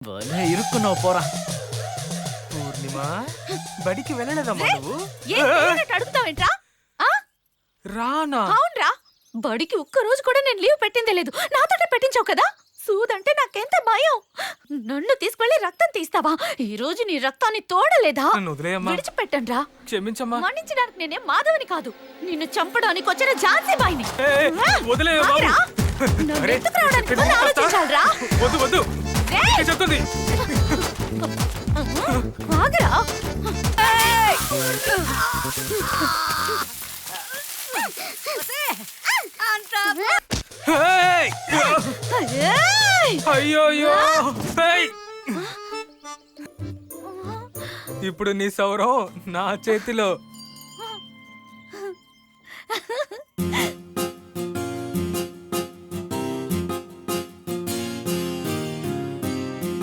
భలే ఇరుక్కున్నావు పోరా. పూర్ణిమ బడికి వెళ్ళలేదమ్మా నువ్వు? అడుగుతావేంట్రా? రానా? అవునరా, బడికి ఒక్క రోజు కూడా నేను లీవ్ పెట్టిందే లేదు. నాతోటే పెట్టించావు కదా. సూదంటే నాకెంత భయం. నన్ను తీసుకెళ్లి రక్తం తీస్తావా? ఈ రోజు నీ రక్తాన్ని తోడలేదా? నన్ను వదిలేయమ్మా. విడిచిపెట్టండి రా. క్షమించమ్మా. మన్నించడానికి నేనేం మాధవని కాదు, నిన్ను చంపడానికి వచ్చిన ఝాన్సీ బాయిని. వదిలేయ బాబు. నన్ను అరే, ఎత్తుకు రావడానికి ముందు చెప్పేది ఆలోచించాలిరా. వద్దు వద్దు. రేయ్! చెప్తుంది. ఆగరా. హేయ్! ఏయ్! అయ్యో అయ్యో. హేయ్! ఇప్పుడు నీ సౌరం నా చేతిలో.